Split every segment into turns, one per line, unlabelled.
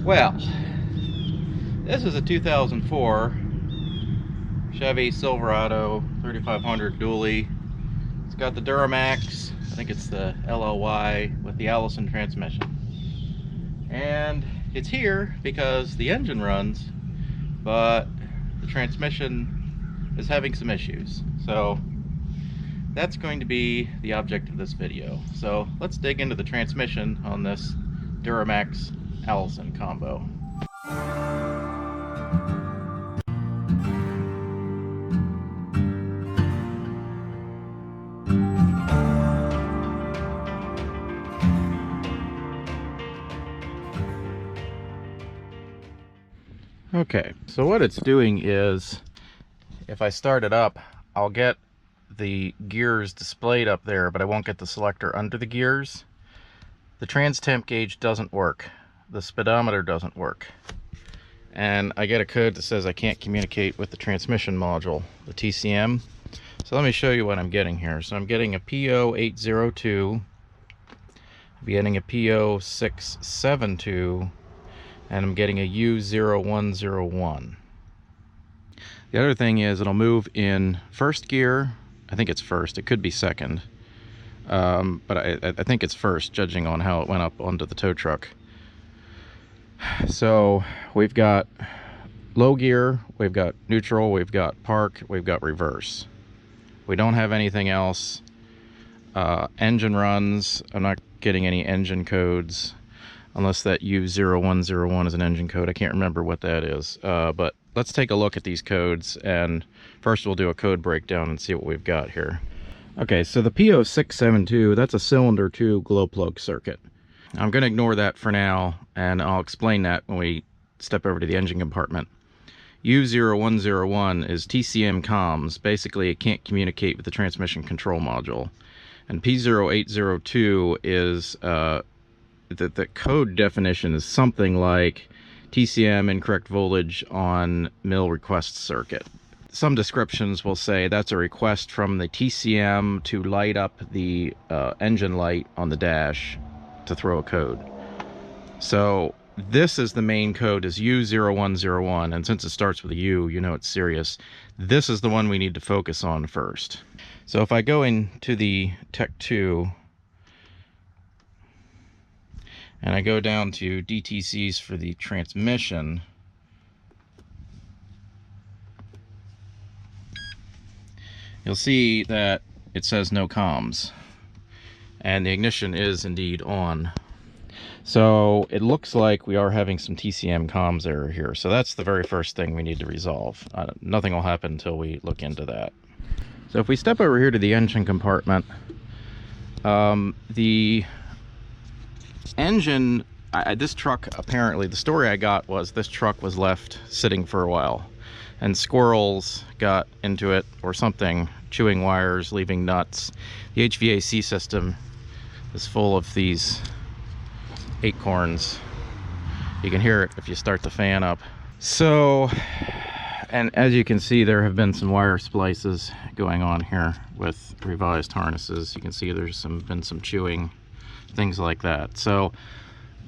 Well, this is a 2004 Chevy Silverado 3500 dually. It's got the Duramax, I think it's the LLY with the Allison transmission. And it's here because the engine runs, but the transmission is having some issues. So that's going to be the object of this video. So let's dig into the transmission on this Duramax Allison combo. Okay, so what it's doing is, if I start it up, I'll get the gears displayed up there, but I won't get the selector under the gears. The trans temp gauge doesn't work. The speedometer doesn't work. And I get a code that says I can't communicate with the transmission module, the TCM. So let me show you what I'm getting here. So I'm getting a P0802, I'm getting a P0672, and I'm getting a U0101. The other thing is it'll move in first gear. I think it's first, it could be second, but I think it's first, judging on how it went up onto the tow truck. So we've got low gear, we've got neutral, we've got park, we've got reverse. We don't have anything else. Engine runs, I'm not getting any engine codes, unless that U0101 is an engine code. I can't remember what that is, but let's take a look at these codes, and first we'll do a code breakdown and see what we've got here. Okay, so the P0672, that's a cylinder 2 glow plug circuit. I'm going to ignore that for now, and I'll explain that when we step over to the engine compartment. U0101 is TCM comms. Basically, it can't communicate with the transmission control module. And P0802 is the code definition is something like TCM incorrect voltage on mill request circuit. Some descriptions will say that's a request from the TCM to light up the engine light on the dash to throw a code. So this is the main code, is U0101, and since it starts with a U, you know it's serious. This is the one we need to focus on first. So if I go into the Tech 2 and I go down to DTCs for the transmission, you'll see that it says no comms, and the ignition is indeed on. So it looks like we are having some TCM comms error here. So that's the very first thing we need to resolve. Nothing will happen until we look into that. So if we step over here to the engine compartment, the engine, this truck, apparently the story I got was this truck was left sitting for a while and squirrels got into it or something, chewing wires, leaving nuts. The HVAC system is full of these acorns. You can hear it if you start the fan up. So, and as you can see, there have been some wire splices going on here with revised harnesses. You can see there's been some chewing, things like that. So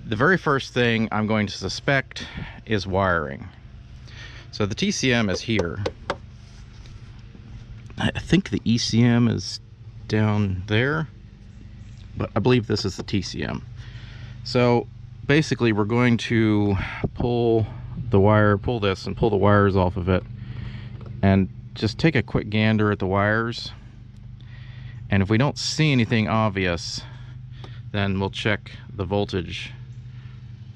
the very first thing I'm going to suspect is wiring. So the TCM is here. I think the ECM is down there, but I believe this is the TCM. So basically we're going to pull the wire, pull this and pull the wires off of it, and just take a quick gander at the wires. And if we don't see anything obvious, then we'll check the voltage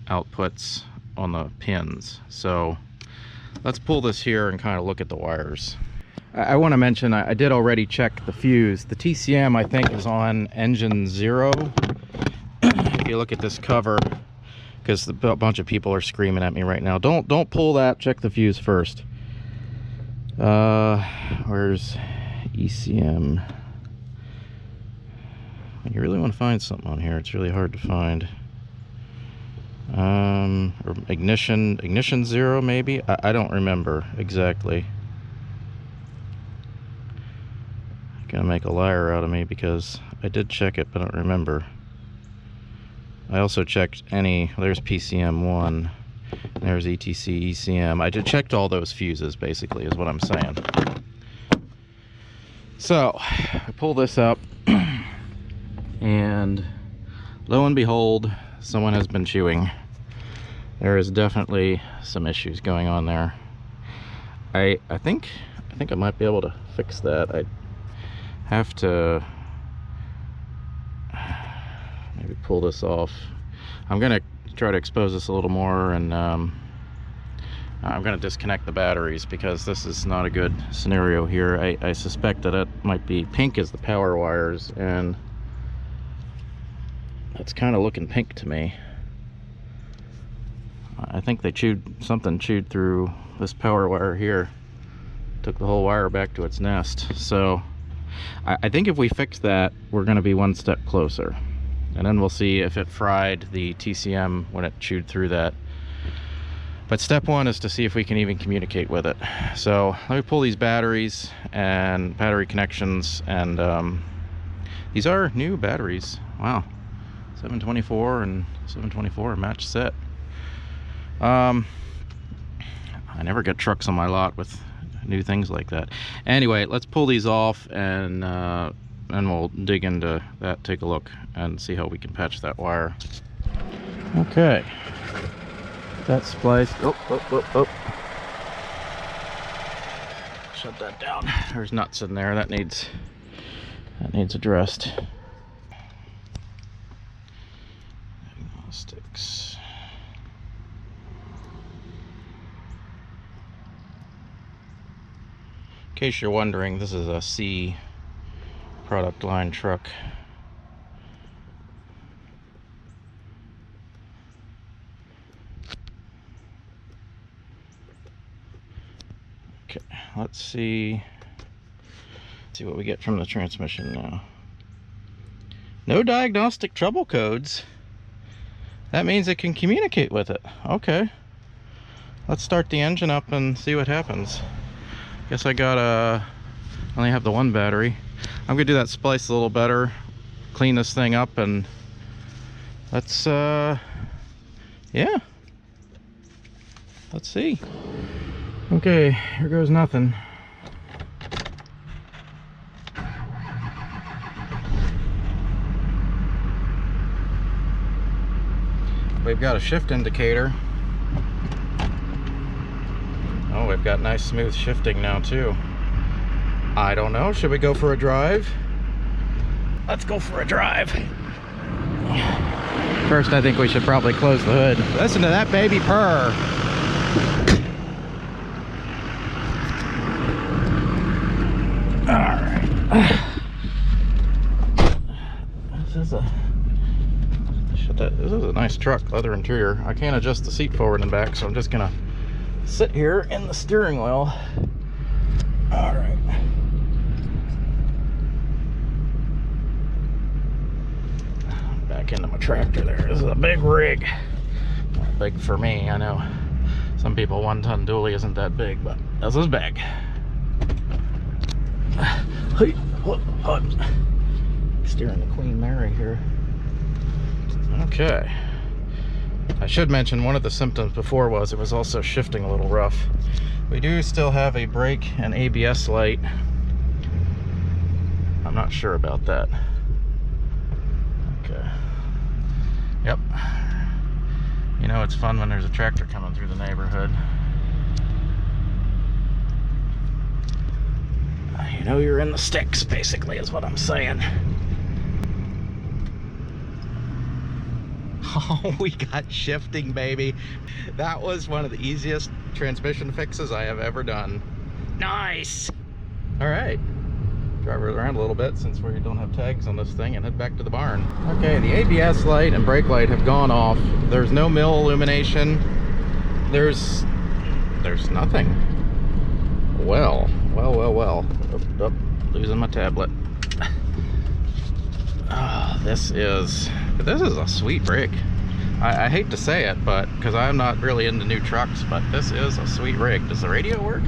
outputs on the pins. So let's pull this here and kind of look at the wires. I want to mention I did already check the fuse. The TCM I think is on engine 0. If you look at this cover, because a bunch of people are screaming at me right now. Don't pull that, check the fuse first. Where's ECM? When you really want to find something on here, it's really hard to find. Or ignition 0 maybe? I don't remember exactly. Gonna make a liar out of me because I did check it, but I don't remember. I also checked there's PCM1. There's ETC, ECM. I just checked all those fuses, basically, is what I'm saying. So, I pull this up, and lo and behold, someone has been chewing. There is definitely some issues going on there. I think I might be able to fix that. I have to maybe pull this off. I'm gonna try to expose this a little more, and I'm gonna disconnect the batteries because this is not a good scenario here. I suspect that it might be pink as the power wires, and that's kind of looking pink to me. I think they something chewed through this power wire here, took the whole wire back to its nest. So I think if we fix that, we're going to be one step closer, and then we'll see if it fried the TCM when it chewed through that. But step one is to see if we can even communicate with it. So let me pull these batteries and battery connections, and these are new batteries. Wow, 724 and 724 match set. I never get trucks on my lot with new things like that. Anyway, let's pull these off, and we'll dig into that, take a look, and see how we can patch that wire. Okay, that's spliced. Oh. Shut that down. There's nuts in there. That needs addressed. Diagnostics. In case you're wondering, this is a C product line truck. Okay, let's see what we get from the transmission now. No diagnostic trouble codes. That means it can communicate with it. Okay, let's start the engine up and see what happens. Guess I only have the one battery. I'm gonna do that splice a little better, clean this thing up, and let's yeah, let's see. Okay, here goes nothing. We've got a shift indicator. Oh, we've got nice smooth shifting now too. I don't know, should we go for a drive? Let's go for a drive. First, I think we should probably close the hood. Listen to that baby purr. All right. This is a nice truck, leather interior. I can't adjust the seat forward and back, so I'm just gonna sit here in the steering wheel. All right. Back into my tractor there. This is a big rig. Not big for me, I know. Some people 1-ton dually isn't that big, but this is big. Hey, steering the Queen Mary here. Okay. I should mention one of the symptoms before was it was also shifting a little rough. We do still have a brake and ABS light. I'm not sure about that. Okay. Yep. You know, it's fun when there's a tractor coming through the neighborhood. You know you're in the sticks, basically, is what I'm saying. Oh, we got shifting, baby. That was one of the easiest transmission fixes I have ever done. Nice. All right, drive it around a little bit since we don't have tags on this thing and head back to the barn. Okay, the ABS light and brake light have gone off. There's no mill illumination. There's nothing. Well. Oh, losing my tablet. Oh, this is a sweet rig. I hate to say it, but because I'm not really into new trucks, but this is a sweet rig. Does the radio work?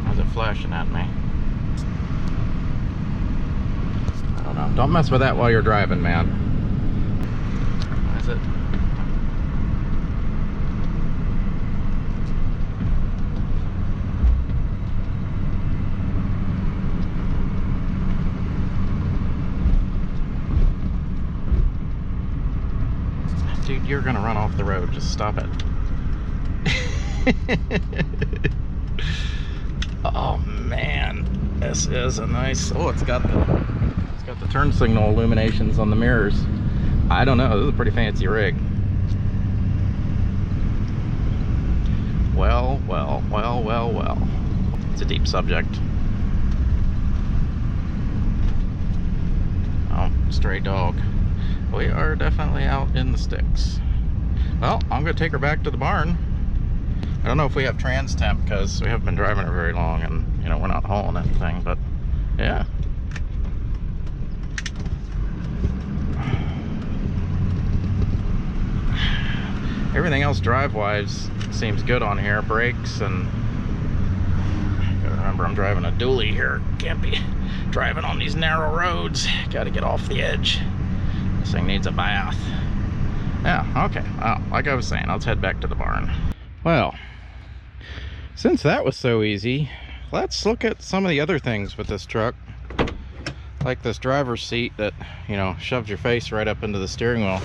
How's it flashing at me? don't know. Don't mess with that while you're driving, man. Is it? Dude, you're gonna run off the road. Just stop it. Oh man, this is a nice. Oh, it's got the turn signal illuminations on the mirrors. I don't know. This is a pretty fancy rig. Well, well, well, well, well. It's a deep subject. Oh, stray dog. We are definitely out in the sticks. Well, I'm gonna take her back to the barn. I don't know if we have trans temp because we haven't been driving her very long, and you know, we're not hauling anything, but yeah. Everything else drive-wise seems good on here. Brakes, and gotta remember I'm driving a dually here. Can't be driving on these narrow roads. Gotta get off the edge. This thing needs a bath. Yeah, okay. Well, like I was saying, let's head back to the barn. Well, since that was so easy, let's look at some of the other things with this truck. Like this driver's seat that, you know, shoves your face right up into the steering wheel.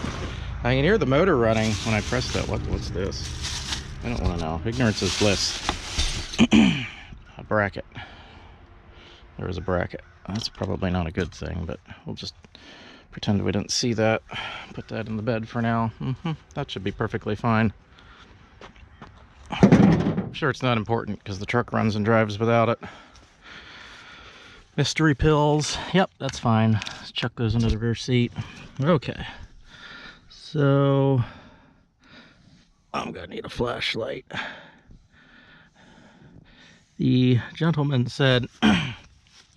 I can hear the motor running when I press that. What's this? I don't want to know. Ignorance is bliss. A bracket. There was a bracket. That's probably not a good thing, but we'll just pretend we didn't see that. Put that in the bed for now. That should be perfectly fine. I'm sure it's not important because the truck runs and drives without it. Mystery pills. Yep, that's fine. Let's chuck those into the rear seat. Okay. So I'm gonna need a flashlight. The gentleman said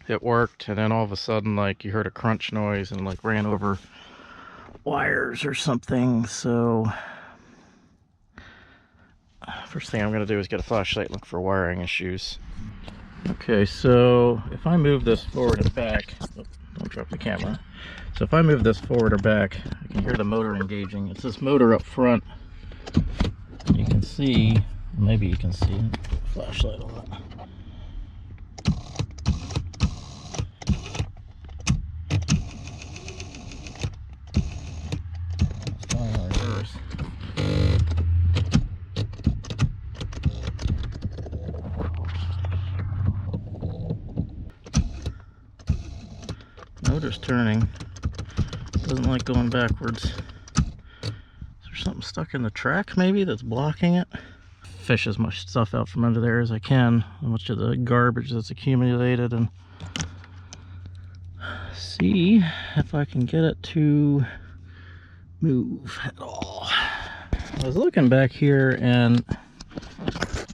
it worked, and then all of a sudden, like, you heard a crunch noise and like ran over wires or something. So first thing I'm gonna do is get a flashlight and look for wiring issues. Okay, so if I move this forward and back, oh, don't drop the camera. So if I move this forward or back, I can hear the motor engaging. It's this motor up front. You can see, maybe you can see, flashlight on it. It's going in reverse. Motor's turning. Doesn't like going backwards. Is there something stuck in the track maybe that's blocking it? Fish as much stuff out from under there as I can, how much of the garbage that's accumulated, and see if I can get it to move at all. I was looking back here, and I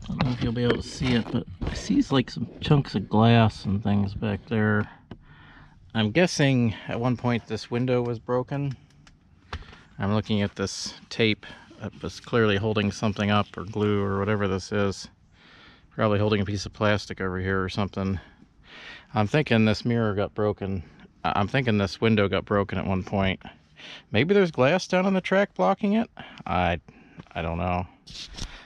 don't know if you'll be able to see it, but I see like some chunks of glass and things back there. I'm guessing at one point this window was broken. I'm looking at this tape that was clearly holding something up, or glue, or whatever this is. Probably holding a piece of plastic over here or something. I'm thinking this mirror got broken. I'm thinking this window got broken at one point. Maybe there's glass down on the track blocking it? I don't know.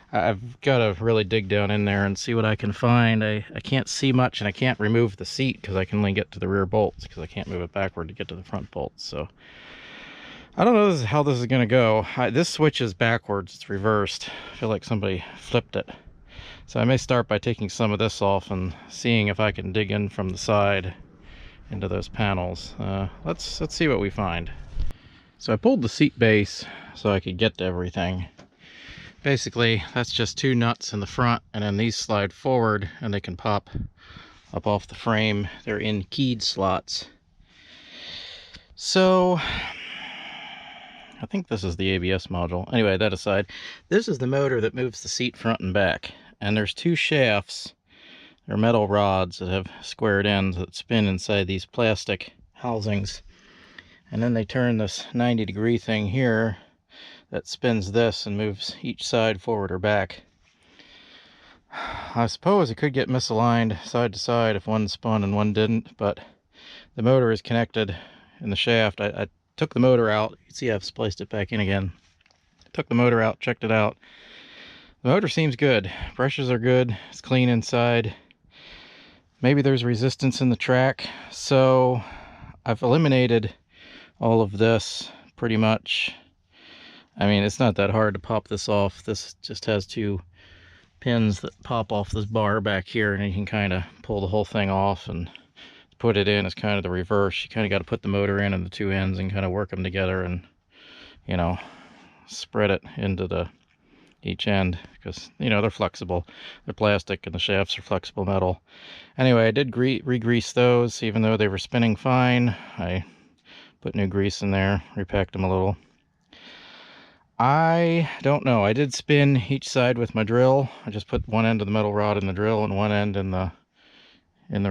I've got to really dig down in there and see what I can find. I can't see much, and I can't remove the seat because I can only get to the rear bolts because I can't move it backward to get to the front bolts. So I don't know how this is going to go. This switch is backwards. It's reversed. I feel like somebody flipped it. So I may start by taking some of this off and seeing if I can dig in from the side into those panels. Let's see what we find. So I pulled the seat base so I could get to everything. Basically, that's just two nuts in the front, and then these slide forward and they can pop up off the frame. They're in keyed slots. So I think this is the ABS module. Anyway, that aside, this is the motor that moves the seat front and back. And there's two shafts. They're metal rods that have squared ends that spin inside these plastic housings. And then they turn this 90-degree thing here that spins this and moves each side forward or back. I suppose it could get misaligned side to side if one spun and one didn't, but the motor is connected in the shaft. I took the motor out. You can see I've spliced it back in again. Took the motor out, checked it out. The motor seems good. Brushes are good. It's clean inside. Maybe there's resistance in the track. So I've eliminated all of this pretty much. I mean, it's not that hard to pop this off. This just has 2 pins that pop off this bar back here, and you can kind of pull the whole thing off and put it in. It's kind of the reverse. You kind of got to put the motor in and the 2 ends and kind of work them together and, you know, spread it into the each end, because, you know, they're flexible. They're plastic and the shafts are flexible metal. Anyway, I did re-grease those. Even though they were spinning fine, I put new grease in there, repacked them a little. I don't know. I did spin each side with my drill. I just put one end of the metal rod in the drill and one end in the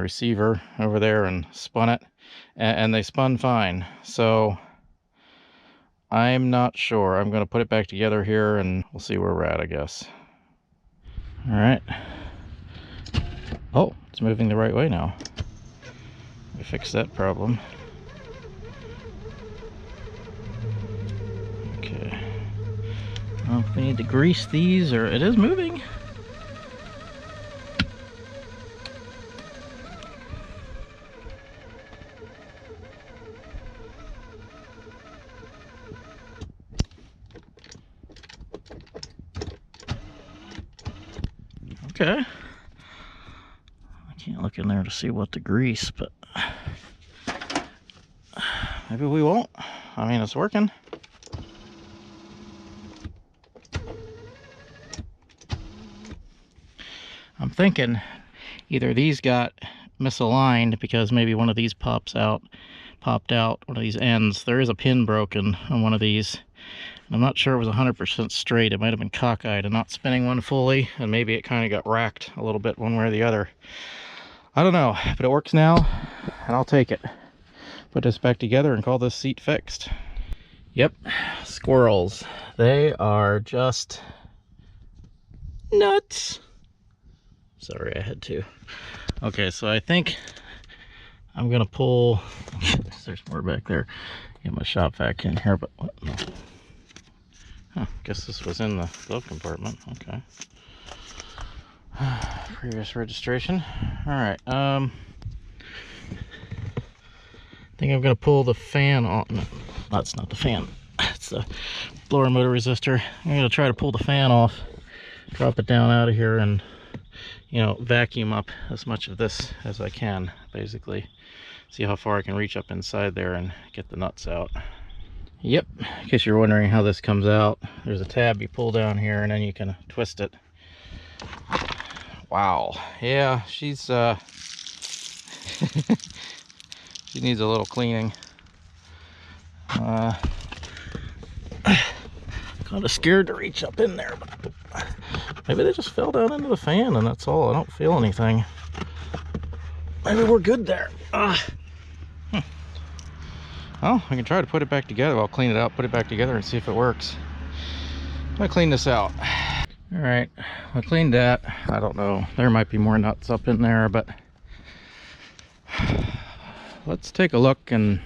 receiver over there and spun it, and they spun fine. So I'm not sure. I'm going to put it back together here and we'll see where we're at, I guess. All right. Oh, it's moving the right way now. We fixed that problem. Okay. Well, we need to grease these, or it is moving. Okay. I can't look in there to see what to grease, but maybe we won't. I mean, it's working. I'm thinking either these got misaligned because maybe one of these popped out, one of these ends. There is a pin broken on one of these. I'm not sure it was 100% straight. It might have been cockeyed and not spinning one fully, and maybe it kind of got racked a little bit one way or the other. I don't know, but it works now, and I'll take it. Put this back together and call this seat fixed. Yep, squirrels. They are just nuts. Sorry, I had to. Okay, so I think I'm gonna pull. There's more back there. Get my shop vac in here, but what? No. Huh, guess this was in the glove compartment. Okay. Previous registration. All right. I think I'm gonna pull the fan on. No, that's not the fan. It's the blower motor resistor. I'm gonna try to pull the fan off, drop it down out of here, and, you know, vacuum up as much of this as I can. Basically, see how far I can reach up inside there and get the nuts out. Yep, in case you're wondering how this comes out, there's a tab you pull down here and then you can twist it. Wow, yeah, she's she needs a little cleaning. Kind of scared to reach up in there, but maybe they just fell down into the fan and that's all. I don't feel anything. Maybe we're good there. Well, I can try to put it back together. I'll clean it out, put it back together, and see if it works. I'm gonna clean this out. All right, I cleaned that. I don't know, there might be more nuts up in there, but let's take a look and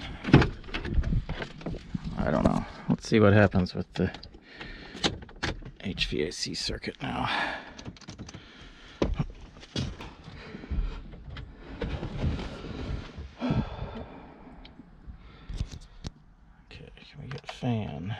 I don't know. Let's see what happens with the HVAC circuit now. Fan.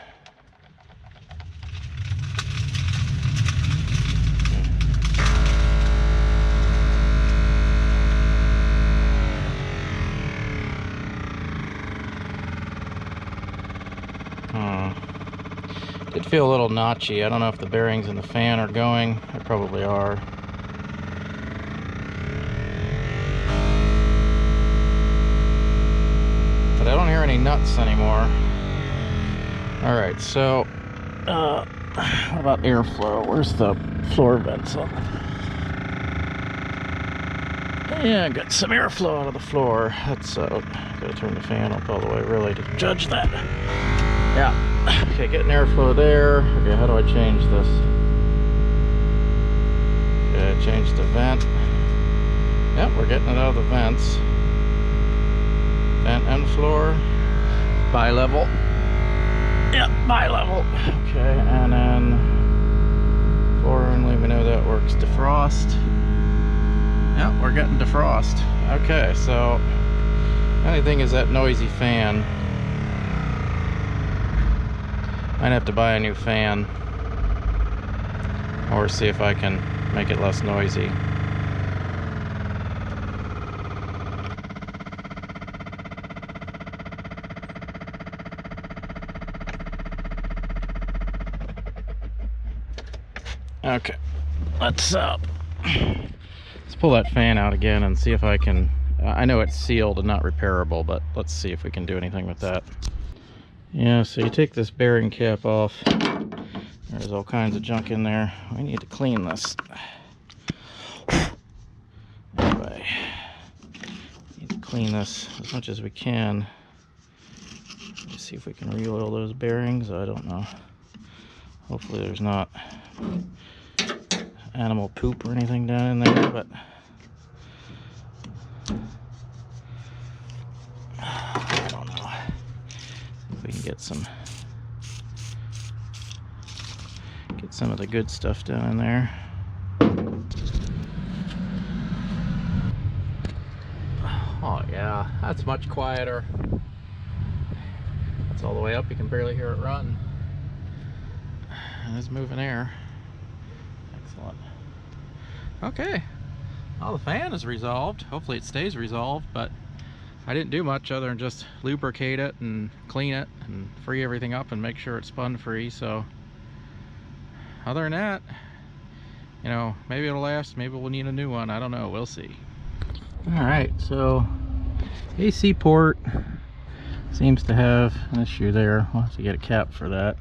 Did feel a little notchy. I don't know if the bearings in the fan are going. They probably are. But I don't hear any nuts anymore. All right, so what about airflow? Where's the floor vents on? Yeah, I got some airflow out of the floor. That's gotta turn the fan up all the way really to judge that. Yeah. Okay, getting airflow there. Okay, how do I change this? Okay, change the vent. Yep, we're getting it out of the vents. Vent and floor. Bi-level. Yep, bi-level. Okay, and then forward, let me know that works. Defrost. Yep, we're getting defrost. Okay, so the only thing is that noisy fan. Might have to buy a new fan, or see if I can make it less noisy. Okay, let's pull that fan out again and see if I can. I know it's sealed and not repairable, but let's see if we can do anything with that. Yeah, so you take this bearing cap off. There's all kinds of junk in there. We need to clean this. Anyway, need to clean this as much as we can. Let's see if we can re-oil those bearings. I don't know. Hopefully there's not animal poop or anything down in there, but I don't know. See if we can get some of the good stuff down in there. Oh yeah, that's much quieter. That's all the way up, you can barely hear it run. And it's moving air. Excellent. Okay, well, the fan is resolved. Hopefully it stays resolved, but I didn't do much other than just lubricate it and clean it and free everything up and make sure it's spun free. So other than that, you know, maybe it'll last, maybe we'll need a new one, I don't know, we'll see. All right, so AC port seems to have an issue there. We'll have to get a cap for that.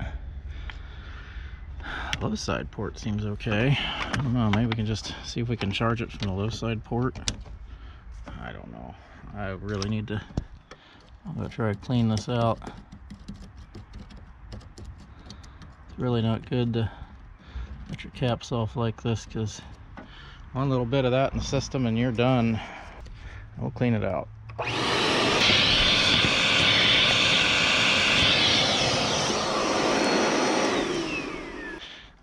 Low side port seems okay. I don't know, maybe we can just see if we can charge it from the low side port. I don't know. I really need to, I'm gonna try to clean this out. It's really not good to let your caps off like this, because one little bit of that in the system and you're done. We'll clean it out.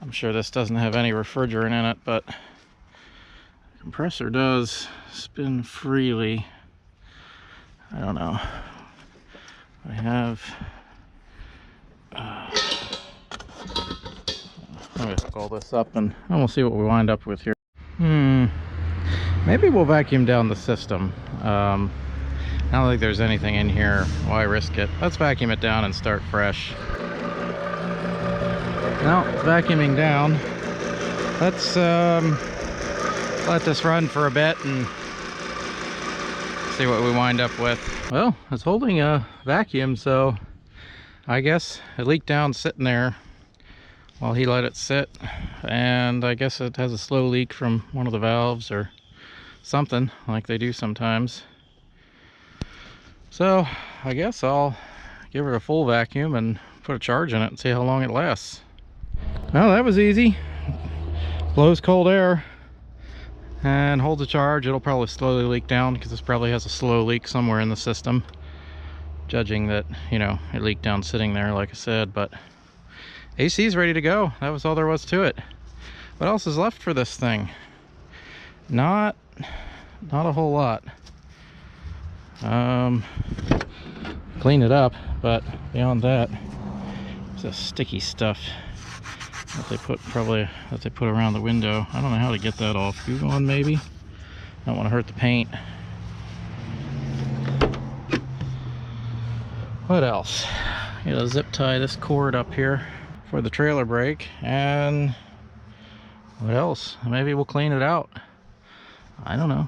I'm sure this doesn't have any refrigerant in it, but the compressor does spin freely. I don't know. I have let me hook all this up and we'll see what we wind up with here. Maybe we'll vacuum down the system. I don't think there's anything in here. Why risk it? Let's vacuum it down and start fresh. Now, vacuuming down. Let's let this run for a bit and see what we wind up with. Well, it's holding a vacuum, so I guess it leaked down sitting there while he let it sit, and I guess it has a slow leak from one of the valves or something like they do sometimes. So I guess I'll give it a full vacuum and put a charge in it and see how long it lasts. Well, that was easy. Blows cold air and holds a charge. It'll probably slowly leak down because this probably has a slow leak somewhere in the system, judging that, you know, it leaked down sitting there like I said. But AC is ready to go. That was all there was to it. What else is left for this thing? Not a whole lot. Clean it up, but beyond that, it's a sticky stuff that they put around the window. I don't know how to get that off. Glue gun maybe? Don't want to hurt the paint. What else? Gotta zip tie this cord up here for the trailer brake, and what else? Maybe we'll clean it out. I don't know.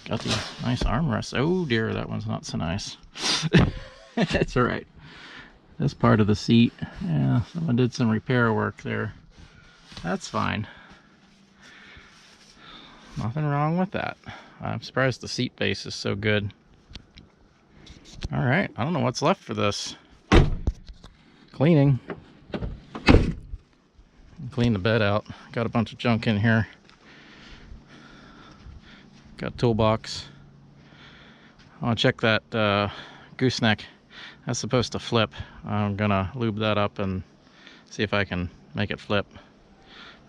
Got these nice armrests. Oh dear, that one's not so nice. That's all right. This part of the seat, yeah, someone did some repair work there. That's fine. Nothing wrong with that. I'm surprised the seat base is so good. All right, I don't know what's left for this. Cleaning. Clean the bed out. Got a bunch of junk in here. Got a toolbox. I want to check that gooseneck. That's supposed to flip. I'm gonna lube that up and see if I can make it flip.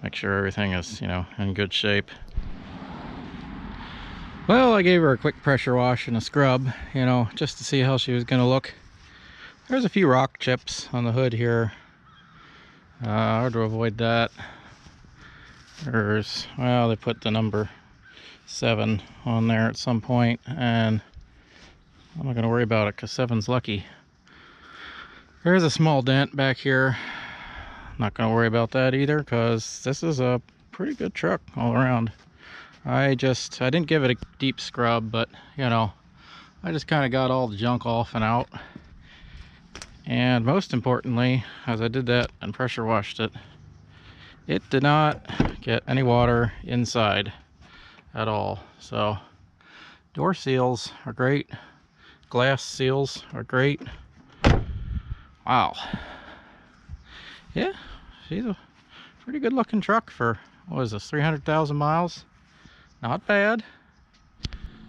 Make sure everything is, you know, in good shape. Well, I gave her a quick pressure wash and a scrub, you know, just to see how she was gonna look. There's a few rock chips on the hood here. Hard to avoid that. There's, well, they put the number 7 on there at some point, and I'm not gonna worry about it because 7's lucky. There's a small dent back here. Not gonna worry about that either because this is a pretty good truck all around. I didn't give it a deep scrub, but you know, I just kind of got all the junk off and out. And most importantly, as I did that and pressure washed it, it did not get any water inside at all. So door seals are great, glass seals are great. Wow, yeah, she's a pretty good looking truck for, what is this, 300,000 miles? Not bad.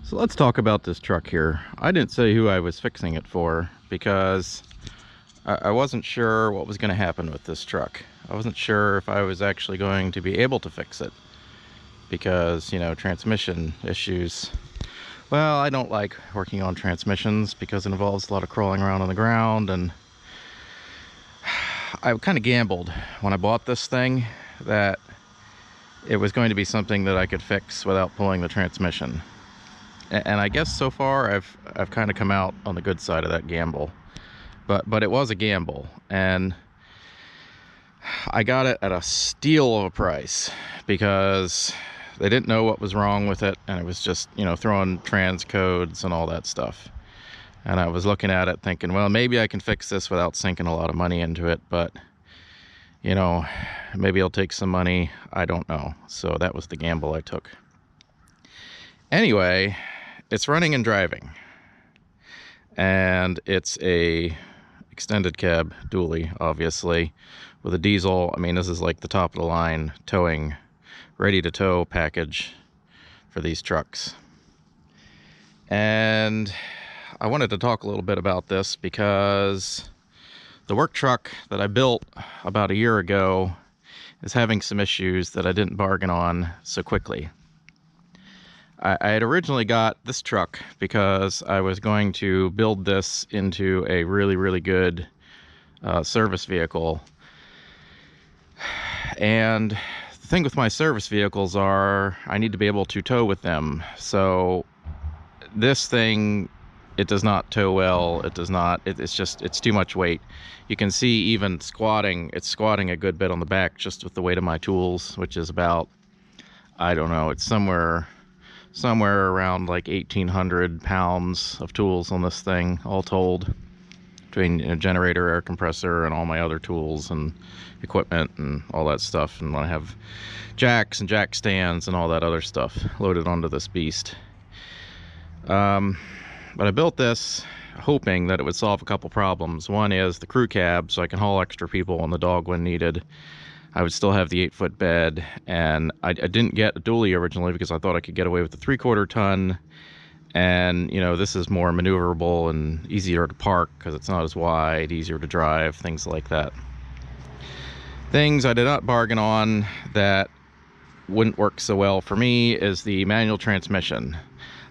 So let's talk about this truck here. I didn't say who I was fixing it for because I wasn't sure what was going to happen with this truck. I wasn't sure if I was actually going to be able to fix it because, you know, transmission issues. Well, I don't like working on transmissions because it involves a lot of crawling around on the ground, and I kind of gambled when I bought this thing that it was going to be something that I could fix without pulling the transmission. And I guess so far I've kind of come out on the good side of that gamble. But it was a gamble, and I got it at a steal of a price because they didn't know what was wrong with it, and it was just, you know, throwing trans codes and all that stuff. And I was looking at it thinking, well, maybe I can fix this without sinking a lot of money into it, but you know, maybe it'll take some money. I don't know. So that was the gamble I took. Anyway, it's running and driving. And it's a extended cab dually, obviously, with a diesel. I mean, this is like the top of the line towing, ready to tow package for these trucks. And I wanted to talk a little bit about this because the work truck that I built about a year ago is having some issues that I didn't bargain on so quickly. I had originally got this truck because I was going to build this into a really, really good service vehicle. And the thing with my service vehicles are I need to be able to tow with them. So this thing, it does not tow well. It does not, it's too much weight. You can see even squatting, it's squatting a good bit on the back just with the weight of my tools, which is about, I don't know, it's somewhere around like 1,800 pounds of tools on this thing, all told, between a generator, air compressor, and all my other tools and equipment and all that stuff. And I have jacks and jack stands and all that other stuff loaded onto this beast. But I built this hoping that it would solve a couple problems. One is the crew cab, so I can haul extra people on the dog when needed. I would still have the 8-foot bed, and I didn't get a dually originally because I thought I could get away with the 3/4 ton. And, you know, this is more maneuverable and easier to park because it's not as wide, easier to drive, things like that. Things I did not bargain on that wouldn't work so well for me is the manual transmission.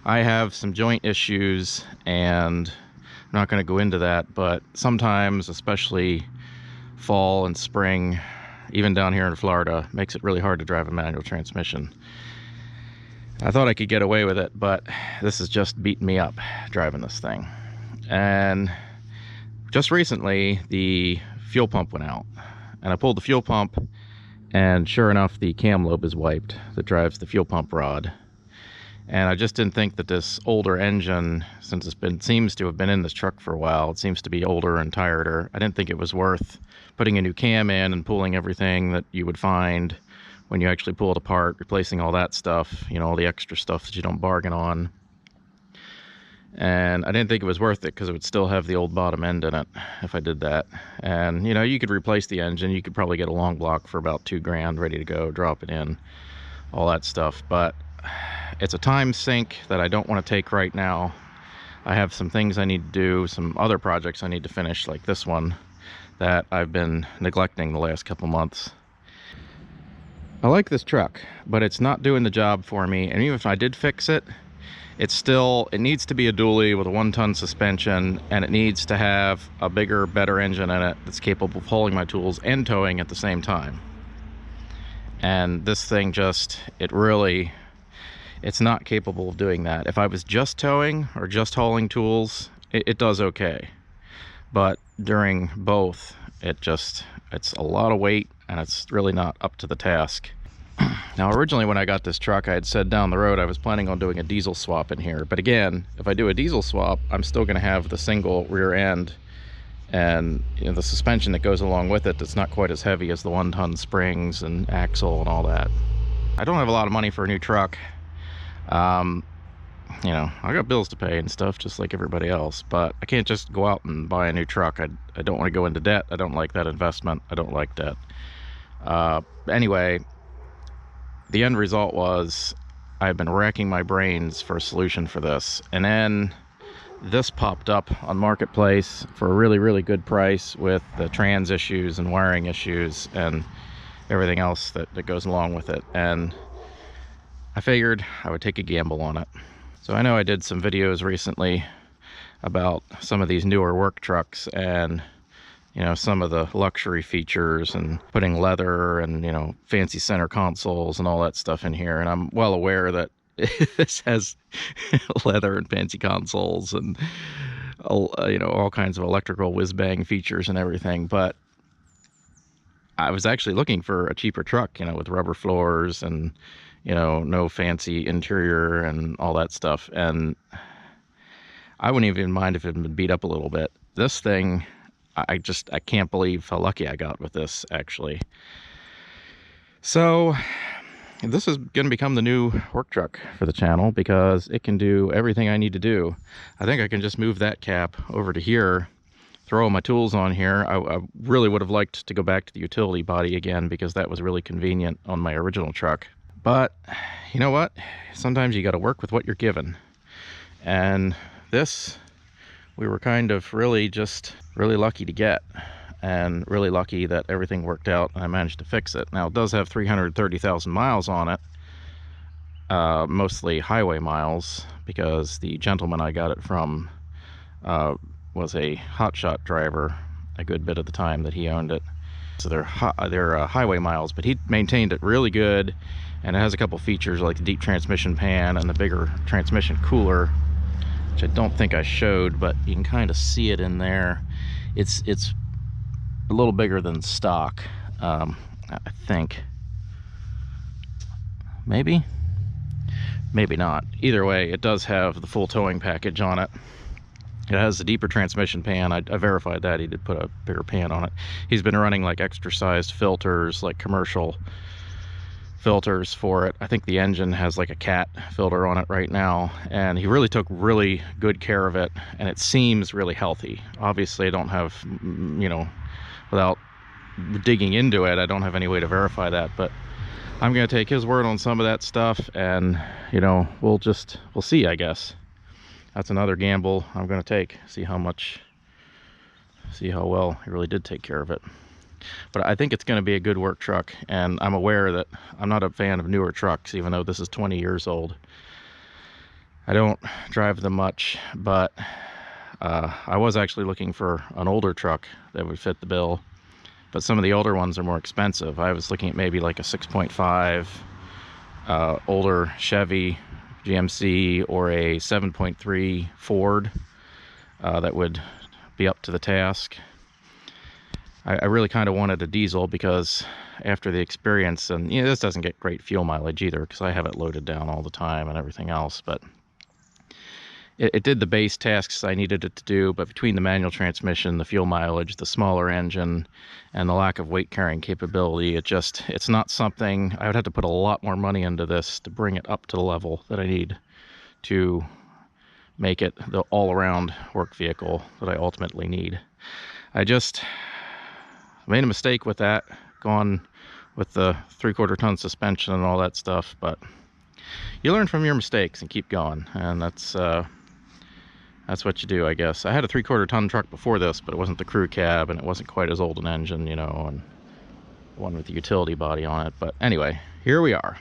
I have some joint issues, and I'm not going to go into that, but sometimes, especially fall and spring, even down here in Florida, makes it really hard to drive a manual transmission. I thought I could get away with it, but this is just beating me up driving this thing. And just recently, the fuel pump went out, and I pulled the fuel pump, and sure enough, the cam lobe is wiped that drives the fuel pump rod. And I just didn't think that this older engine, since seems to have been in this truck for a while, it seems to be older and tireder, I didn't think it was worth putting a new cam in and pulling everything that you would find when you actually pull it apart, replacing all that stuff, you know, all the extra stuff that you don't bargain on. And I didn't think it was worth it because it would still have the old bottom end in it if I did that. And, you know, you could replace the engine. You could probably get a long block for about $2,000 ready to go, drop it in, all that stuff. But it's a time sink that I don't want to take right now. I have some things I need to do, some other projects I need to finish, like this one that I've been neglecting the last couple months. I like this truck, but it's not doing the job for me, and even if I did fix it, it needs to be a dually with a 1-ton suspension, and it needs to have a bigger, better engine in it that's capable of hauling my tools and towing at the same time. And this thing it's not capable of doing that. If I was just towing or just hauling tools, it does okay. But during both, it's a lot of weight, and it's really not up to the task. Now, originally when I got this truck, I had said down the road I was planning on doing a diesel swap in here. But again, if I do a diesel swap, I'm still going to have the single rear end and, you know, the suspension that goes along with it that's not quite as heavy as the 1-ton springs and axle and all that. I don't have a lot of money for a new truck. You know, I got bills to pay and stuff just like everybody else, but I can't just go out and buy a new truck. I don't want to go into debt. I don't like that investment. I don't like debt. Anyway, the end result was I've been racking my brains for a solution for this, and then this popped up on Marketplace for a really, really good price with the trans issues and wiring issues and everything else that goes along with it, and I figured I would take a gamble on it. So I know I did some videos recently about some of these newer work trucks and, you know, some of the luxury features and putting leather and, you know, fancy center consoles and all that stuff in here. And I'm well aware that this has leather and fancy consoles and, you know, all kinds of electrical whiz-bang features and everything. But I was actually looking for a cheaper truck, you know, with rubber floors and, you know, no fancy interior and all that stuff. And I wouldn't even mind if it had been beat up a little bit. This thing, I can't believe how lucky I got with this, actually. So this is going to become the new work truck for the channel because it can do everything I need to do. I think I can just move that cap over to here, throw all my tools on here. I really would have liked to go back to the utility body again because that was really convenient on my original truck. But you know what? Sometimes you got to work with what you're given. And this, we were kind of really lucky to get, and really lucky that everything worked out and I managed to fix it. Now, it does have 330,000 miles on it, mostly highway miles, because the gentleman I got it from was a hotshot driver a good bit of the time that he owned it. So they're highway miles, but he maintained it really good, and it has a couple features like the deep transmission pan and the bigger transmission cooler, which I don't think I showed, but you can kind of see it in there. It's a little bigger than stock, I think. Maybe not. Either way, it does have the full towing package on it. It has the deeper transmission pan. I verified that. He did put a bigger pan on it. He's been running like extra sized filters, like commercial filters for it. I think the engine has like a cat filter on it right now, and he really took really good care of it, and it seems really healthy. Obviously, I don't have, you know, without digging into it, I don't have any way to verify that, but I'm going to take his word on some of that stuff, and, you know, we'll see, I guess. That's another gamble I'm going to take, see how well he really did take care of it. But I think it's going to be a good work truck, and I'm aware that I'm not a fan of newer trucks, even though this is 20 years old. I don't drive them much, but I was actually looking for an older truck that would fit the bill, but some of the older ones are more expensive. I was looking at maybe like a 6.5 older Chevy GMC or a 7.3 Ford that would be up to the task. I really kind of wanted a diesel because after the experience, and you know, this doesn't get great fuel mileage either because I have it loaded down all the time and everything else, but it did the base tasks I needed it to do. But between the manual transmission, the fuel mileage, the smaller engine, and the lack of weight carrying capability, it's not something I would have to put a lot more money into this to bring it up to the level that I need to make it the all-around work vehicle that I ultimately need. I just made a mistake with that, gone with the 3/4 ton suspension and all that stuff, but you learn from your mistakes and keep going, and that's that's what you do, I guess. I had a 3/4 ton truck before this, but it wasn't the crew cab, and it wasn't quite as old an engine, you know, and one with the utility body on it. But anyway, here we are.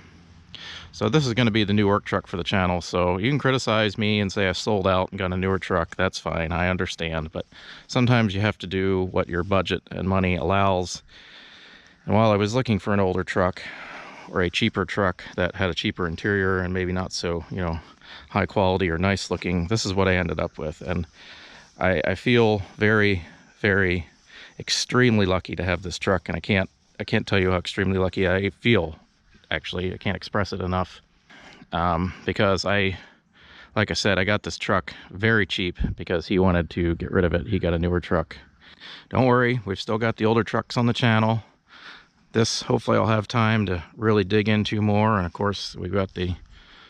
So this is going to be the new work truck for the channel. So you can criticize me and say I sold out and got a newer truck. That's fine, I understand. But sometimes you have to do what your budget and money allows. And while I was looking for an older truck, or a cheaper truck that had a cheaper interior and maybe not so, you know, high quality or nice looking, this is what I ended up with. And I feel very, very, extremely lucky to have this truck. And I can't tell you how extremely lucky I feel. Actually, I can't express it enough, because like I said, I got this truck very cheap because he wanted to get rid of it. He got a newer truck. Don't worry, we've still got the older trucks on the channel. This, hopefully I'll have time to really dig into more. And of course, we've got the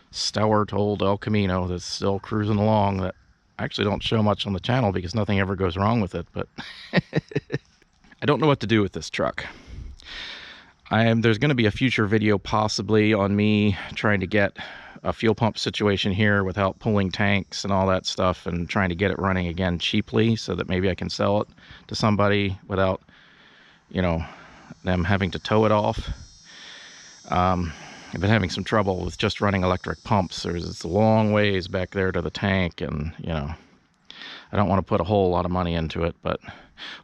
stalwart old El Camino that's still cruising along, that I actually don't show much on the channel because nothing ever goes wrong with it. But I don't know what to do with this truck. There's going to be a future video possibly on me trying to get a fuel pump situation here without pulling tanks and all that stuff, and trying to get it running again cheaply so that maybe I can sell it to somebody without, you know, them having to tow it off. I've been having some trouble with just running electric pumps. It's a long ways back there to the tank, and you know, I don't want to put a whole lot of money into it, but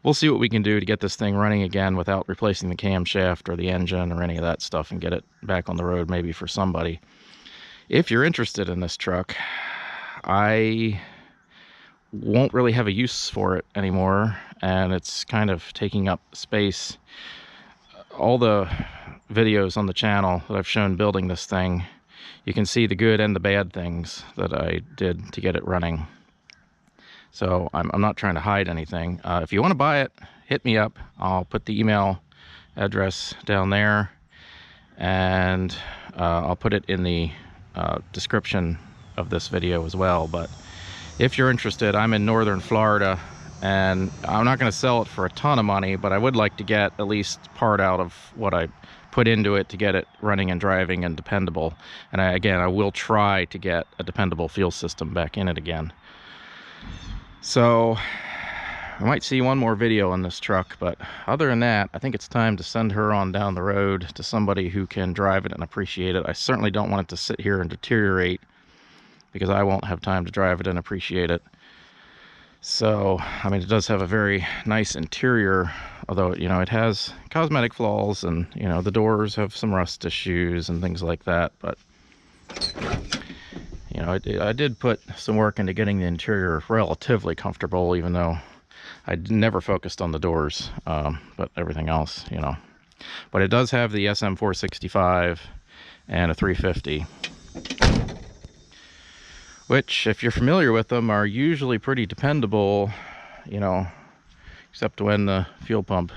we'll see what we can do to get this thing running again without replacing the camshaft or the engine or any of that stuff, and get it back on the road maybe for somebody. If you're interested in this truck, I won't really have a use for it anymore, and it's kind of taking up space. All the videos on the channel that I've shown building this thing, you can see the good and the bad things that I did to get it running. So I'm not trying to hide anything. If you want to buy it, hit me up. I'll put the email address down there, and I'll put it in the description of this video as well. But if you're interested, I'm in northern Florida, and I'm not going to sell it for a ton of money, but I would like to get at least part out of what I put into it to get it running and driving and dependable. And again, I will try to get a dependable fuel system back in it again. So I might see one more video on this truck, but other than that, I think it's time to send her on down the road to somebody who can drive it and appreciate it. I certainly don't want it to sit here and deteriorate, because I won't have time to drive it and appreciate it. So, I mean, it does have a very nice interior, although, you know, it has cosmetic flaws, and, you know, the doors have some rust issues and things like that. But, you know, I did put some work into getting the interior relatively comfortable, even though I never focused on the doors, but everything else, you know. But it does have the SM465 and a 350. Which, if you're familiar with them, are usually pretty dependable, you know, except when the fuel pump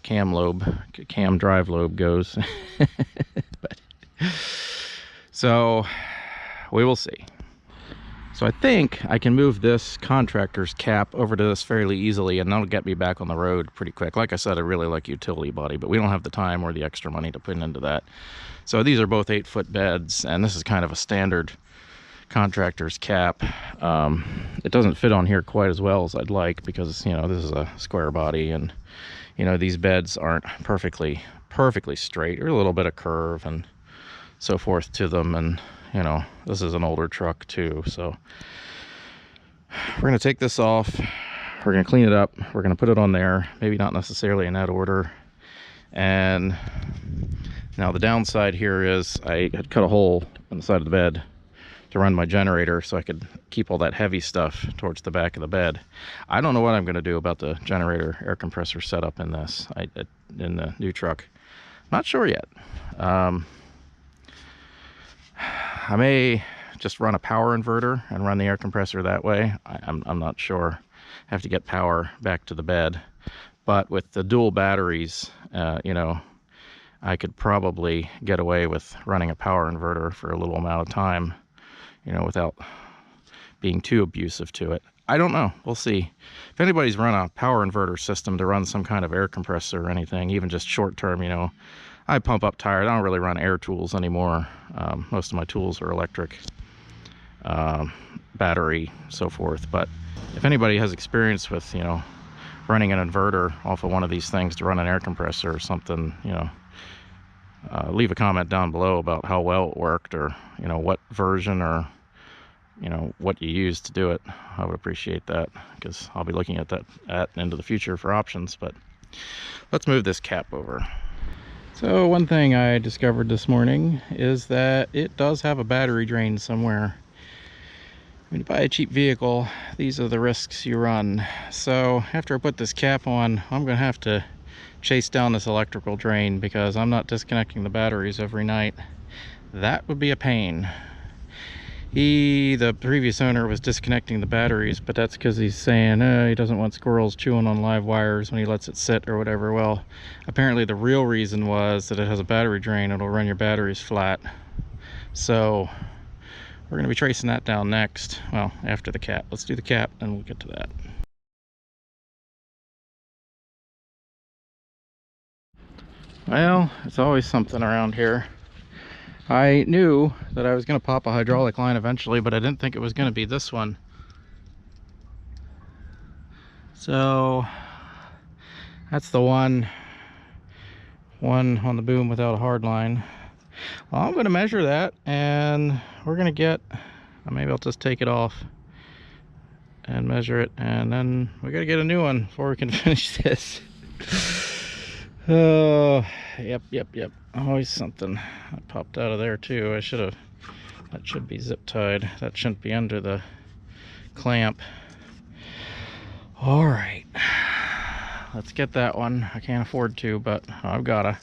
cam drive lobe goes. But, so we will see. So I think I can move this contractor's cap over to this fairly easily, and that'll get me back on the road pretty quick. Like I said, I really like utility body, but we don't have the time or the extra money to put into that. So these are both 8-foot beds, and this is kind of a standard contractor's cap. It doesn't fit on here quite as well as I'd like, because, you know, this is a square body, and, you know, these beds aren't perfectly straight. There's a little bit of curve and so forth to them, and, you know, this is an older truck too. So we're going to take this off, we're going to clean it up, we're going to put it on there, maybe not necessarily in that order. And now the downside here is I had cut a hole in the side of the bed to run my generator so I could keep all that heavy stuff towards the back of the bed. I don't know what I'm going to do about the generator air compressor setup in this, in the new truck. Not sure yet. I may just run a power inverter and run the air compressor that way. I'm not sure. I have to get power back to the bed. But with the dual batteries, you know, I could probably get away with running a power inverter for a little amount of time, you know, without being too abusive to it. I don't know. We'll see. If anybody's run a power inverter system to run some kind of air compressor or anything, even just short term, you know, I pump up tires. I don't really run air tools anymore. Most of my tools are electric. battery, so forth. But if anybody has experience with, you know, running an inverter off of one of these things to run an air compressor or something, you know, leave a comment down below about how well it worked, or, you know, what version, or, you know, what you used to do it. I would appreciate that, because I'll be looking at that into the future for options. But let's move this cap over. So one thing I discovered this morning is that it does have a battery drain somewhere. When you buy a cheap vehicle, these are the risks you run. So after I put this cap on, I'm gonna have to chase down this electrical drain, because I'm not disconnecting the batteries every night. That would be a pain. The previous owner was disconnecting the batteries, but that's because he's saying he doesn't want squirrels chewing on live wires when he lets it sit or whatever. Well, apparently the real reason was that it has a battery drain. It'll run your batteries flat. So we're going to be tracing that down next. Well, after the cap. Let's do the cap and we'll get to that. Well, it's always something around here. I knew that I was going to pop a hydraulic line eventually, but I didn't think it was going to be this one. So that's the one on the boom without a hard line. Well, I'm going to measure that, and we're going to get, maybe I'll just take it off and measure it, and then we got to get a new one before we can finish this. Oh, yep. Always something. That popped out of there too. That should be zip tied. That shouldn't be under the clamp. All right, let's get that one. I can't afford to, but I've gotta.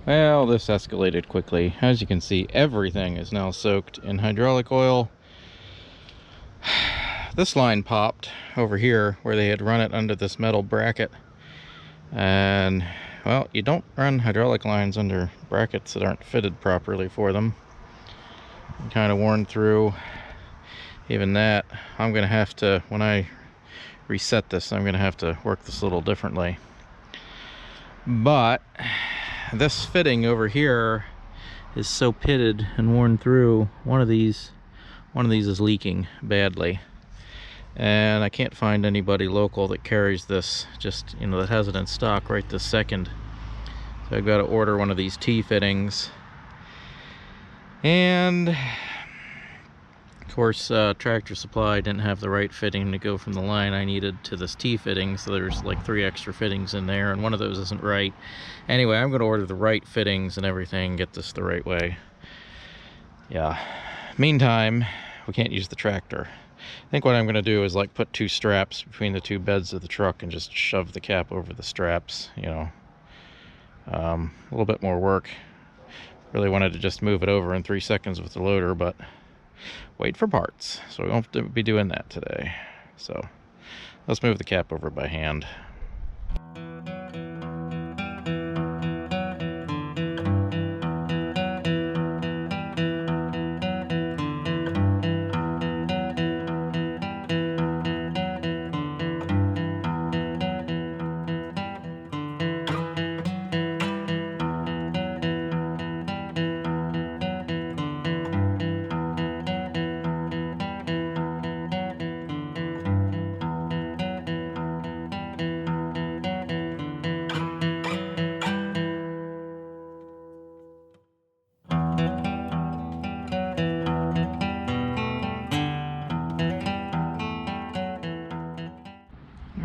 Well, this escalated quickly. As you can see, everything is now soaked in hydraulic oil. This line popped over here where they had run it under this metal bracket. And, well, you don't run hydraulic lines under brackets that aren't fitted properly for them. Kind of worn through. Even that, I'm going to have to, when I reset this, I'm going to have to work this a little differently. But this fitting over here is so pitted and worn through. One of these is leaking badly, and I can't find anybody local that carries this, just, you know, that has it in stock right this second. So I've got to order one of these T fittings. And of course, Tractor Supply didn't have the right fitting to go from the line I needed to this T fitting, so there's like 3 extra fittings in there, and one of those isn't right. Anyway, I'm going to order the right fittings and everything, get this the right way. Yeah. Meantime, we can't use the tractor. I think what I'm going to do is like put 2 straps between the 2 beds of the truck and just shove the cap over the straps, you know. A little bit more work. Really wanted to just move it over in 3 seconds with the loader, but wait for parts, so we won't have to be doing that today. So let's move the cap over by hand.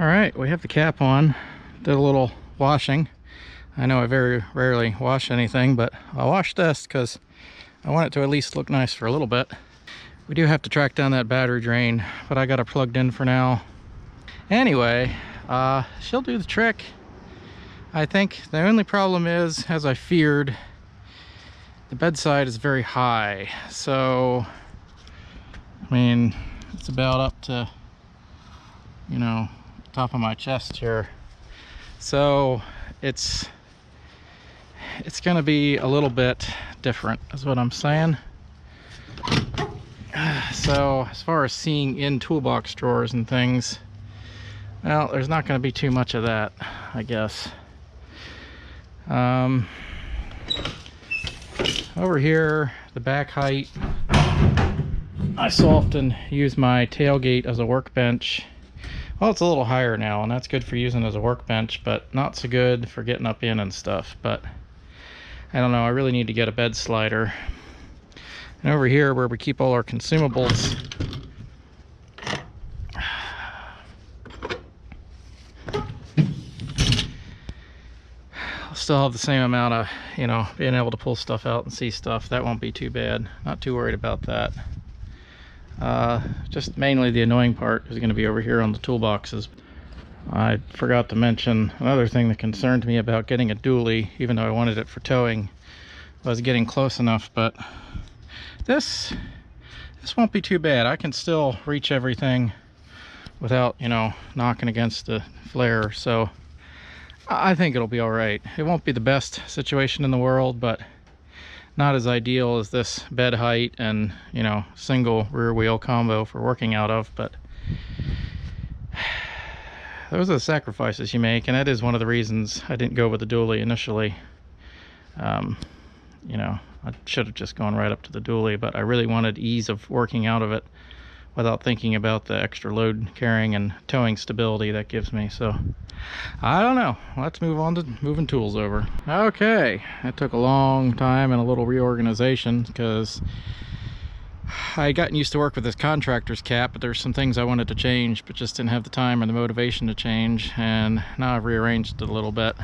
All right, we have the cap on. Did a little washing. I know I very rarely wash anything, but I'll wash this because I want it to at least look nice for a little bit. We do have to track down that battery drain, but I got it plugged in for now. Anyway, she'll do the trick. I think the only problem is, as I feared, the bedside is very high. So, I mean, it's about up to, you know, top of my chest here. So it's gonna be a little bit different, is what I'm saying. So as far as seeing in toolbox drawers and things, well, there's not going to be too much of that, I guess. Over here, the back height I so often use my tailgate as a workbench. Well, it's a little higher now, and that's good for using as a workbench, but not so good for getting up in and stuff. But I don't know, I really need to get a bed slider. And over here where we keep all our consumables, I'll still have the same amount of, you know, being able to pull stuff out and see stuff. That won't be too bad. Not too worried about that. Just mainly the annoying part is going to be over here on the toolboxes. I forgot to mention another thing that concerned me about getting a dually, even though I wanted it for towing, was getting close enough. But this won't be too bad. I can still reach everything without, you know, knocking against the flare. So I think it'll be all right. It won't be the best situation in the world, but not as ideal as this bed height and, you know, single rear wheel combo for working out of. But those are the sacrifices you make, and that is one of the reasons I didn't go with the dually initially. You know, I should have just gone right up to the dually, but I really wanted ease of working out of it without thinking about the extra load carrying and towing stability that gives me. So I don't know, let's move on to moving tools over. Okay, that took a long time and a little reorganization because I had gotten used to work with this contractor's cap, but there's some things I wanted to change but just didn't have the time or the motivation to change, and now I've rearranged it a little bit.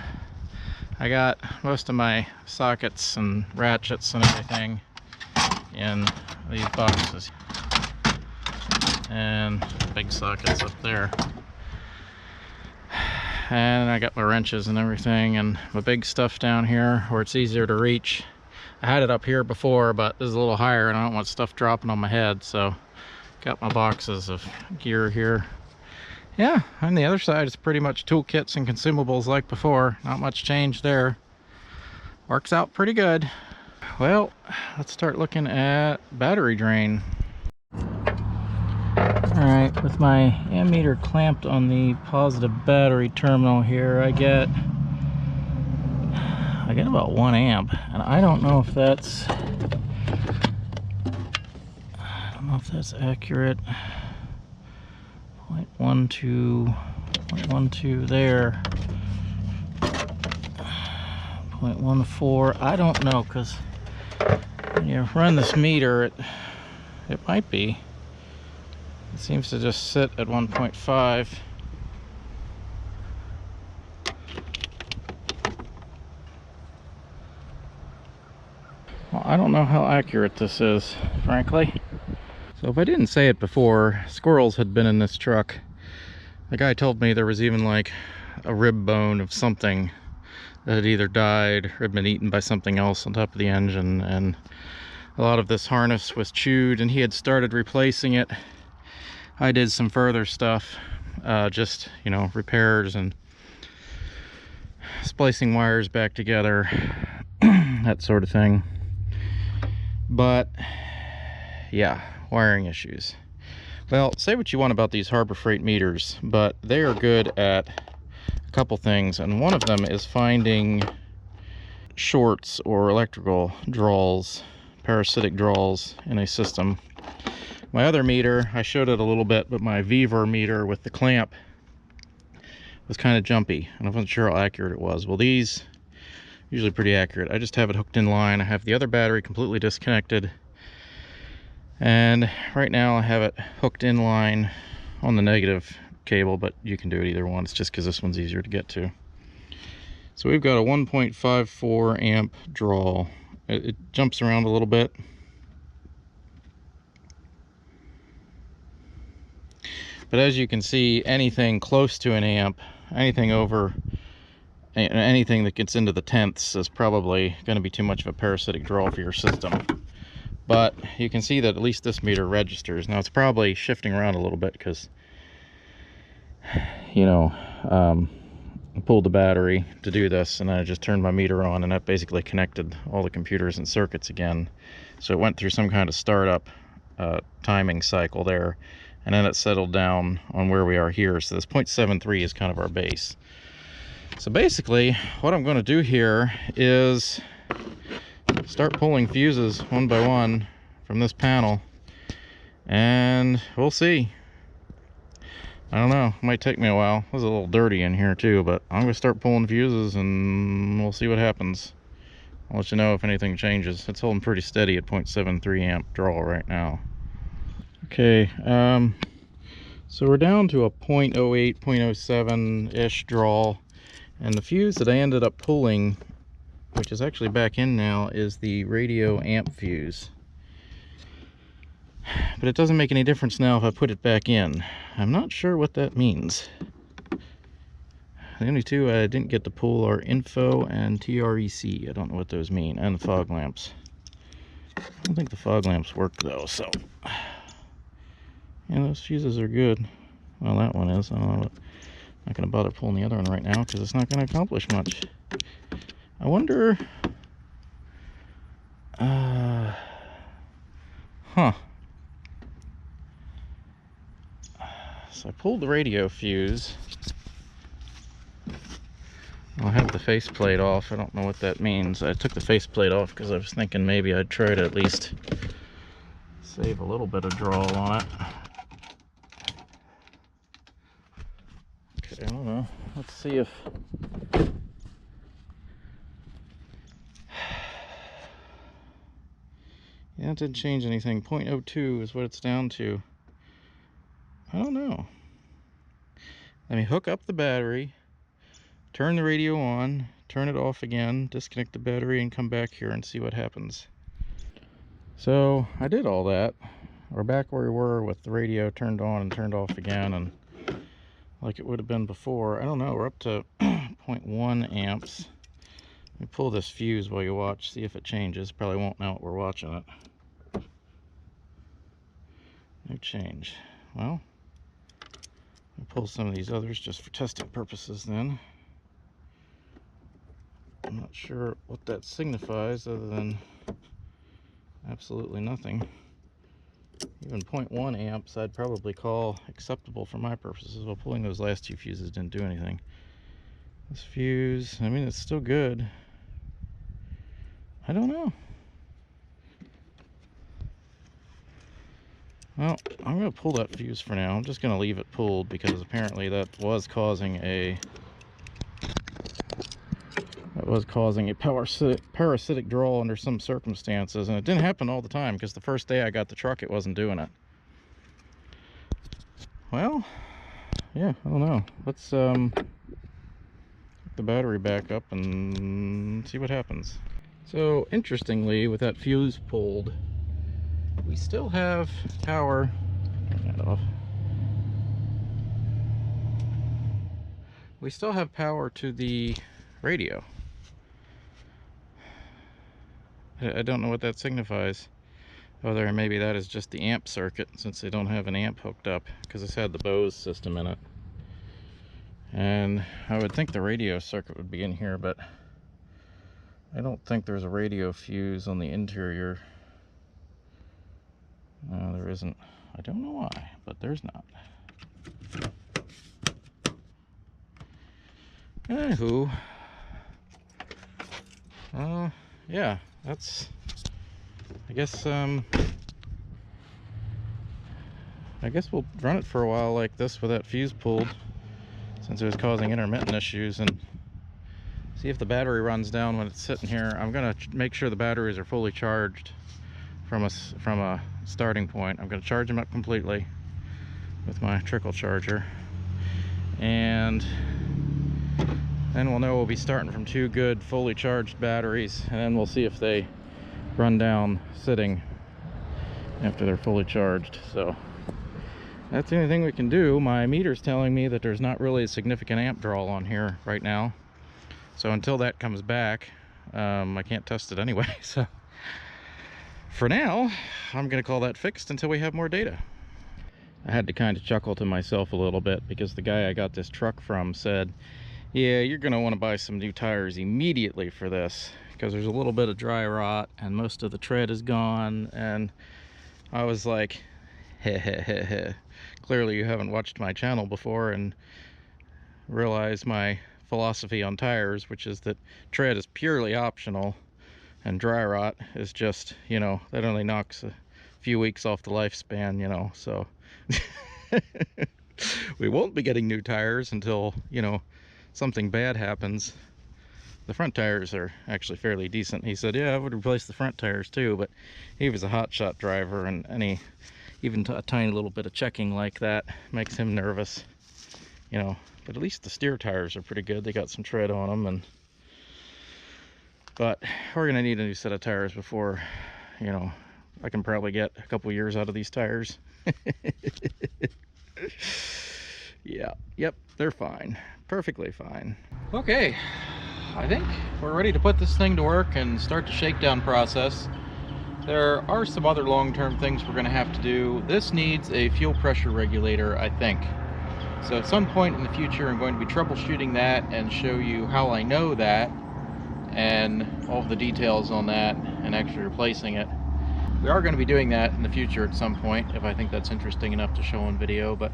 I got most of my sockets and ratchets and everything in these boxes, and big sockets up there, and I got my wrenches and everything, and my big stuff down here where it's easier to reach. I had it up here before, but this is a little higher and I don't want stuff dropping on my head, so got my boxes of gear here. Yeah, on the other side it's pretty much toolkits and consumables like before. Not much change there. Works out pretty good. Well, let's start looking at battery drain. Alright, with my ammeter clamped on the positive battery terminal here, I get about 1 amp, and I don't know if that's accurate. 0.12 there. 0.14. I don't know, because when you run this meter, it might be. It seems to just sit at 1.5. Well, I don't know how accurate this is, frankly. So if I didn't say it before, squirrels had been in this truck. The guy told me there was even like a rib bone of something that had either died or had been eaten by something else on top of the engine, and a lot of this harness was chewed, and he had started replacing it. I did some further stuff, just, you know, repairs and splicing wires back together, that sort of thing. But yeah, wiring issues. Well, say what you want about these Harbor Freight meters, but they are good at a couple things, and one of them is finding shorts or electrical draws, parasitic draws in a system. My other meter, I showed it a little bit, but my Viver meter with the clamp was kind of jumpy, and I wasn't sure how accurate it was. Well, these usually pretty accurate. I just have it hooked in line. I have the other battery completely disconnected, and right now I have it hooked in line on the negative cable, but you can do it either one. It's just because this one's easier to get to. So we've got a 1.54 amp draw. It jumps around a little bit. But as you can see, anything close to an amp, anything over, anything that gets into the tenths is probably going to be too much of a parasitic draw for your system. But you can see that at least this meter registers. Now it's probably shifting around a little bit because, you know, I pulled the battery to do this, and then I just turned my meter on, and that basically connected all the computers and circuits again. So it went through some kind of startup timing cycle there, and then it settled down on where we are here. So this 0.73 is kind of our base. So basically what I'm going to do here is start pulling fuses one by one from this panel, and we'll see. I don't know, it might take me a while. It was a little dirty in here too, but I'm gonna start pulling fuses and we'll see what happens. I'll let you know if anything changes. It's holding pretty steady at 0.73 amp draw right now. Okay, so we're down to a 0.08, 0.07-ish draw, and the fuse that I ended up pulling, which is actually back in now, is the radio amp fuse. But it doesn't make any difference now if I put it back in. I'm not sure what that means. The only two I didn't get to pull are info and TREC. I don't know what those mean, and the fog lamps. I don't think the fog lamps work though, so yeah, those fuses are good. Well, that one is. I don't know. I'm not going to bother pulling the other one right now because it's not going to accomplish much. I wonder. So I pulled the radio fuse. I'll have the faceplate off. I don't know what that means. I took the faceplate off because I was thinking maybe I'd try to at least save a little bit of draw on it. Okay, I don't know. Let's see if... Yeah, it didn't change anything. 0.02 is what it's down to. I don't know. Let me hook up the battery, turn the radio on, turn it off again, disconnect the battery, and come back here and see what happens. So I did all that. We're back where we were with the radio turned on and turned off again, and like it would have been before. I don't know, we're up to 0.1 amps. Let me pull this fuse while you watch, see if it changes. Probably won't now that we're watching it. No change. Well, I'll pull some of these others just for testing purposes then. I'm not sure what that signifies other than absolutely nothing. Even 0.1 amps I'd probably call acceptable for my purposes. Well, pulling those last two fuses didn't do anything. This fuse, I mean, it's still good. I don't know. Well, I'm going to pull that fuse for now. I'm just going to leave it pulled because apparently that was causing a parasitic draw under some circumstances, and it didn't happen all the time because the first day I got the truck it wasn't doing it. Well, yeah, I don't know. Let's hook the battery back up and see what happens. So interestingly, with that fuse pulled, we still have power. Turn that off. We still have power to the radio. I don't know what that signifies. Whether maybe that is just the amp circuit, since they don't have an amp hooked up, because it's had the Bose system in it. And I would think the radio circuit would be in here, but I don't think there's a radio fuse on the interior. No, there isn't. I don't know why, but there's not. Anywho, yeah, that's, I guess we'll run it for a while like this with that fuse pulled, since it was causing intermittent issues, and see if the battery runs down when it's sitting here. I'm gonna make sure the batteries are fully charged from a starting point. I'm going to charge them up completely with my trickle charger, and then we'll know we'll be starting from two good fully charged batteries, and then we'll see if they run down sitting after they're fully charged. So that's the only thing we can do. My meter's telling me that there's not really a significant amp draw on here right now, so until that comes back, I can't test it anyway. So for now, I'm going to call that fixed until we have more data. I had to kind of chuckle to myself a little bit because the guy I got this truck from said, yeah, you're going to want to buy some new tires immediately for this because there's a little bit of dry rot and most of the tread is gone. And I was like, heh heh heh heh. Clearly you haven't watched my channel before and realize my philosophy on tires, which is that tread is purely optional. And dry rot is just, you know, that only knocks few weeks off the lifespan, you know, so we won't be getting new tires until, you know, something bad happens. The front tires are actually fairly decent. He said, yeah, I would replace the front tires too, but he was a hotshot driver, and even a tiny little bit of checking like that makes him nervous, you know. But at least the steer tires are pretty good. They got some tread on them, but we're gonna need a new set of tires before, you know, I can probably get a couple years out of these tires. Yeah, yep, they're fine, perfectly fine. Okay, I think we're ready to put this thing to work and start the shakedown process. There are some other long-term things we're going to have to do. This needs a fuel pressure regulator, I think. So at some point in the future, I'm going to be troubleshooting that and show you how I know that and all of the details on that and actually replacing it. We are going to be doing that in the future at some point, if I think that's interesting enough to show on video. But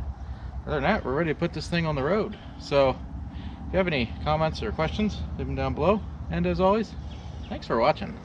other than that, we're ready to put this thing on the road. So if you have any comments or questions, leave them down below. And as always, thanks for watching.